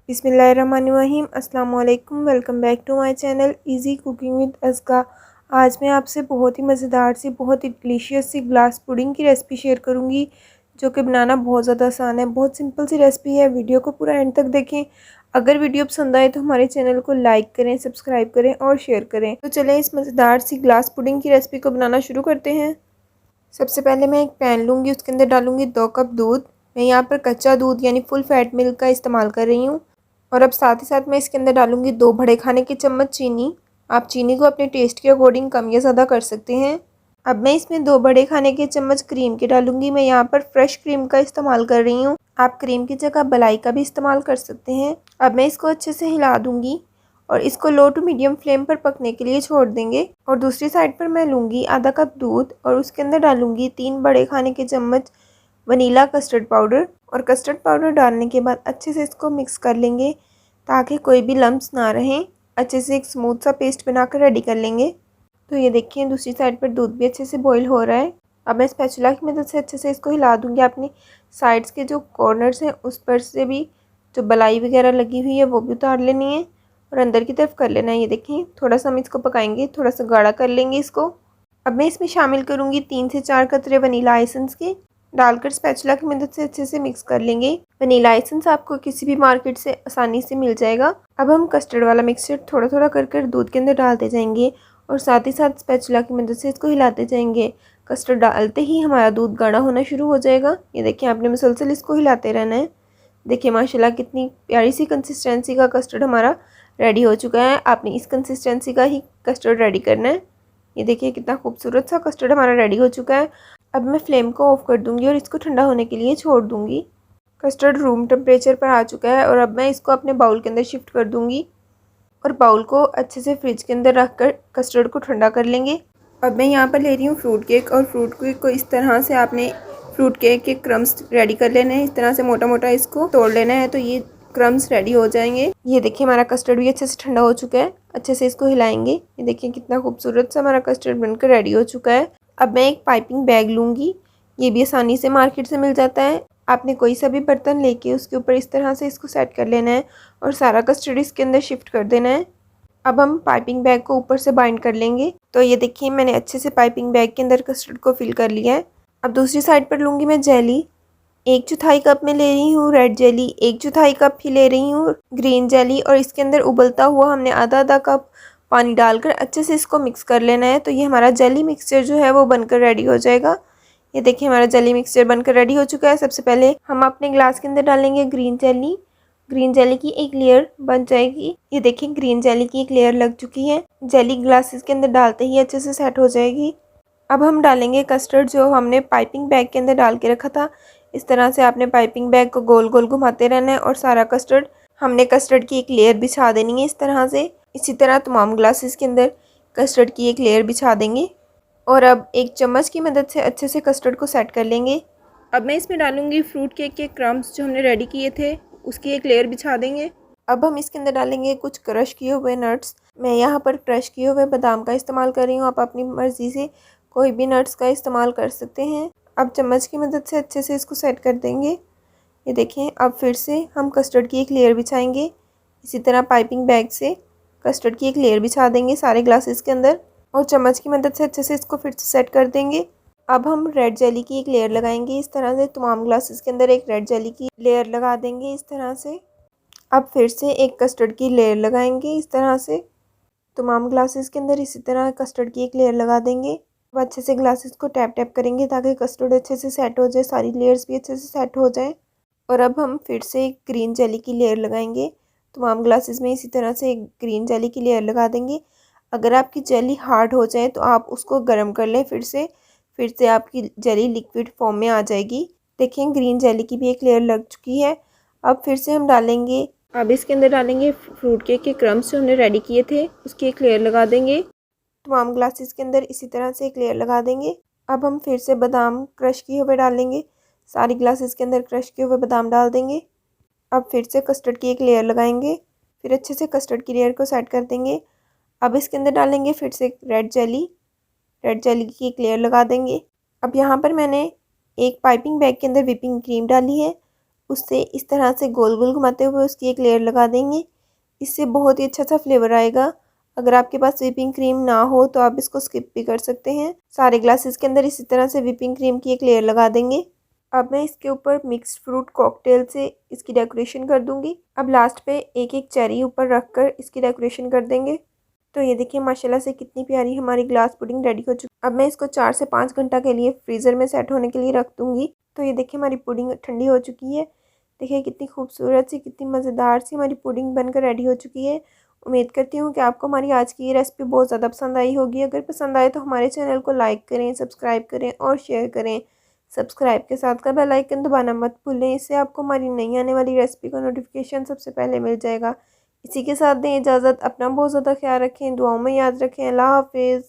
बिस्मिल्लाहिर्रहमानिर्रहीम अस्सलाम वालेकुम। Welcome back to my channel easy cooking with Azka. आज मैं आपसे बहुत ही मज़ेदार सी बहुत ही डिलीशियस सी ग्लास पुडिंग की रेसिपी शेयर करूंगी, जो कि बनाना बहुत ज़्यादा आसान है। बहुत सिंपल सी रेसिपी है। वीडियो को पूरा एंड तक देखें। अगर वीडियो पसंद आए तो हमारे चैनल को लाइक करें, सब्सक्राइब करें और शेयर करें। तो चलें इस मज़ेदार सी ग्लास पुडिंग की रेसिपी को बनाना शुरू करते हैं। सबसे पहले मैं एक पैन लूँगी, उसके अंदर डालूँगी 2 कप दूध। मैं यहाँ पर कच्चा दूध यानी फुल फैट मिल्क का इस्तेमाल कर रही हूँ। और अब साथ ही साथ मैं इसके अंदर डालूँगी 2 बड़े खाने के चम्मच चीनी। आप चीनी को अपने टेस्ट के अकॉर्डिंग कम या ज़्यादा कर सकते हैं। अब मैं इसमें 2 बड़े खाने के चम्मच क्रीम के डालूँगी। मैं यहाँ पर फ्रेश क्रीम का इस्तेमाल कर रही हूँ। आप क्रीम की जगह मलाई का भी इस्तेमाल कर सकते हैं। अब मैं इसको अच्छे से हिला दूँगी और इसको लो टू मीडियम फ्लेम पर पकने के लिए छोड़ देंगे। और दूसरी साइड पर मैं लूँगी आधा कप दूध और उसके अंदर डालूँगी 3 बड़े खाने के चम्मच वनीला कस्टर्ड पाउडर। और कस्टर्ड पाउडर डालने के बाद अच्छे से इसको मिक्स कर लेंगे ताकि कोई भी लम्स ना रहें। अच्छे से एक स्मूथ सा पेस्ट बनाकर रेडी कर लेंगे। तो ये देखिए दूसरी साइड पर दूध भी अच्छे से बॉईल हो रहा है। अब मैं स्पैचुला की मदद से अच्छे से इसको हिला दूँगी। अपनी साइड्स के जो कॉर्नर्स हैं उस पर से भी जो बलाई वगैरह लगी हुई है वो भी उतार लेनी है और अंदर की तरफ कर लेना है। ये देखें थोड़ा सा हम इसको पकाएंगे, थोड़ा सा गाढ़ा कर लेंगे इसको। अब मैं इसमें शामिल करूँगी 3 से 4 कतरे वनीला एसेंस के। डालकर स्पैचुला की मदद से अच्छे से मिक्स कर लेंगे। वनीला एसेंस आपको किसी भी मार्केट से आसानी से मिल जाएगा। अब हम कस्टर्ड वाला मिक्सचर थोड़ा थोड़ा कर दूध के अंदर डालते जाएंगे और साथ ही साथ स्पैचुला की मदद से इसको हिलाते जाएंगे। कस्टर्ड डालते ही हमारा दूध गाढ़ा होना शुरू हो जाएगा। ये देखिए आपने मुसलसल इसको हिलाते रहना है। देखिए माशाल्लाह कितनी प्यारी सी कंसिस्टेंसी का कस्टर्ड हमारा रेडी हो चुका है। आपने इस कंसिस्टेंसी का ही कस्टर्ड रेडी करना है। ये देखिए कितना खूबसूरत सा कस्टर्ड हमारा रेडी हो चुका है। अब मैं फ्लेम को ऑफ कर दूंगी और इसको ठंडा होने के लिए छोड़ दूंगी। कस्टर्ड रूम टेम्परेचर पर आ चुका है और अब मैं इसको अपने बाउल के अंदर शिफ्ट कर दूंगी और बाउल को अच्छे से फ्रिज के अंदर रखकर कस्टर्ड को ठंडा कर लेंगे। अब मैं यहाँ पर ले रही हूँ फ्रूट केक और फ्रूट केक को इस तरह से आपने फ्रूट केक के क्रम्स रेडी कर लेने हैं। इस तरह से मोटा मोटा इसको तोड़ लेना है तो ये क्रम्स रेडी हो जाएंगे। ये देखिए हमारा कस्टर्ड भी अच्छे से ठंडा हो चुका है। अच्छे से इसको हिलाएंगे। ये देखिए कितना खूबसूरत सा हमारा कस्टर्ड बनकर रेडी हो चुका है। अब मैं एक पाइपिंग बैग लूँगी। ये भी आसानी से मार्केट से मिल जाता है। आपने कोई सा भी बर्तन लेके उसके ऊपर इस तरह से इसको सेट कर लेना है और सारा कस्टर्ड इसके अंदर शिफ्ट कर देना है। अब हम पाइपिंग बैग को ऊपर से बाइंड कर लेंगे। तो ये देखिए मैंने अच्छे से पाइपिंग बैग के अंदर कस्टर्ड को फिल कर लिया है। अब दूसरी साइड पर लूँगी मैं जेली। 1/4 कप में ले रही हूँ रेड जेली, 1/4 कप ही ले रही हूँ ग्रीन जेली और इसके अंदर उबलता हुआ हमने आधा आधा कप पानी डालकर अच्छे से इसको मिक्स कर लेना है। तो ये हमारा जेली मिक्सचर जो है वो बनकर रेडी हो जाएगा। ये देखिए हमारा जेली मिक्सचर बनकर रेडी हो चुका है। सबसे पहले हम अपने ग्लास के अंदर डालेंगे ग्रीन जेली। ग्रीन जेली की एक लेयर बन जाएगी। ये देखिए ग्रीन जेली की एक लेयर लग चुकी है। जेली ग्लासेस के अंदर डालते ही अच्छे से सेट हो जाएगी। अब हम डालेंगे कस्टर्ड जो हमने पाइपिंग बैग के अंदर डाल के रखा था। इस तरह से आपने पाइपिंग बैग को गोल गोल घुमाते रहना है और सारा कस्टर्ड हमने कस्टर्ड की एक लेयर बिछा देनी है इस तरह से। इसी तरह तमाम ग्लासेस के अंदर कस्टर्ड की एक लेयर बिछा देंगे और अब एक चम्मच की मदद से अच्छे से कस्टर्ड को सेट कर लेंगे। अब मैं इसमें डालूंगी फ्रूट केक के क्रम्स जो हमने रेडी किए थे, उसकी एक लेयर बिछा देंगे। अब हम इसके अंदर डालेंगे कुछ क्रश किए हुए नट्स। मैं यहाँ पर क्रश किए हुए बादाम का इस्तेमाल कर रही हूँ। आप अपनी मर्ज़ी से कोई भी नट्स का इस्तेमाल कर सकते हैं। अब चम्मच की मदद से अच्छे से इसको सेट कर देंगे। ये देखें अब फिर से हम कस्टर्ड की एक लेयर बिछाएंगे। इसी तरह पाइपिंग बैग से कस्टर्ड की एक लेयर बिछा देंगे सारे ग्लासेस के अंदर और चम्मच की मदद से अच्छे से इसको फिर से सेट कर देंगे। अब हम रेड जेली की एक लेयर लगाएंगे। इस तरह से तमाम ग्लासेस के अंदर एक रेड जेली की लेयर लगा देंगे इस तरह से। अब फिर से एक कस्टर्ड की लेयर लगाएंगे इस तरह से। तमाम ग्लासेस के अंदर इसी तरह कस्टर्ड की एक लेयर लगा देंगे। अब अच्छे से ग्लासेस को टैप टैप करेंगे ताकि कस्टर्ड अच्छे से सेट हो जाए, सारी लेयर्स भी अच्छे से सेट हो जाए। और अब हम फिर से एक ग्रीन जेली की लेयर लगाएंगे। तमाम ग्लासेस में इसी तरह से एक ग्रीन जेली की लेयर लगा देंगे। अगर आपकी जेली हार्ड हो जाए तो आप उसको गर्म कर लें फिर से आपकी जेली लिक्विड फॉर्म में आ जाएगी। देखिए ग्रीन जेली की भी एक लेयर लग चुकी है। अब फिर से हम डालेंगे, अब इसके अंदर डालेंगे फ्रूट केक के क्रम्स जो हमने रेडी किए थे, उसकी एक लेयर लगा देंगे। तमाम ग्लासेस के अंदर इसी तरह से एक लेयर लगा देंगे। अब हम फिर से बादाम क्रश किए हुए डालेंगे। सारी ग्लासेस के अंदर क्रश किए हुए बादाम डाल देंगे। अब फिर से कस्टर्ड की एक लेयर लगाएंगे। फिर अच्छे से कस्टर्ड की लेयर को सेट कर देंगे। अब इसके अंदर डालेंगे फिर से रेड जेली की एक लेयर लगा देंगे। अब यहाँ पर मैंने एक पाइपिंग बैग के अंदर व्हिपिंग क्रीम डाली है उससे इस तरह से गोल गोल घुमाते हुए उसकी एक लेयर लगा देंगे। इससे बहुत ही अच्छा सा फ्लेवर आएगा। अगर आपके पास व्हिपिंग क्रीम ना हो तो आप इसको स्किप भी कर सकते हैं। सारे ग्लासेस के अंदर इसी तरह से व्हिपिंग क्रीम की एक लेयर लगा देंगे। अब मैं इसके ऊपर मिक्स्ड फ्रूट कॉकटेल से इसकी डेकोरेशन कर दूंगी। अब लास्ट पे एक एक चेरी ऊपर रखकर इसकी डेकोरेशन कर देंगे। तो ये देखिए माशाल्लाह से कितनी प्यारी हमारी ग्लास पुडिंग रेडी हो चुकी है। अब मैं इसको 4 से 5 घंटा के लिए फ्रीज़र में सेट होने के लिए रख दूंगी। तो ये देखिए हमारी पुडिंग ठंडी हो चुकी है। देखिए कितनी खूबसूरत सी, कितनी मज़ेदार सी हमारी पुडिंग बनकर रेडी हो चुकी है। उम्मीद करती हूँ कि आपको हमारी आज की ये रेसिपी बहुत ज़्यादा पसंद आई होगी। अगर पसंद आए तो हमारे चैनल को लाइक करें, सब्सक्राइब करें और शेयर करें। सब्सक्राइब के साथ का बेल आइकन दबाना मत भूलें। इससे आपको हमारी नई आने वाली रेसिपी का नोटिफिकेशन सबसे पहले मिल जाएगा। इसी के साथ दें इजाज़त। अपना बहुत ज़्यादा ख्याल रखें, दुआओं में याद रखें। अल्लाह हाफिज़।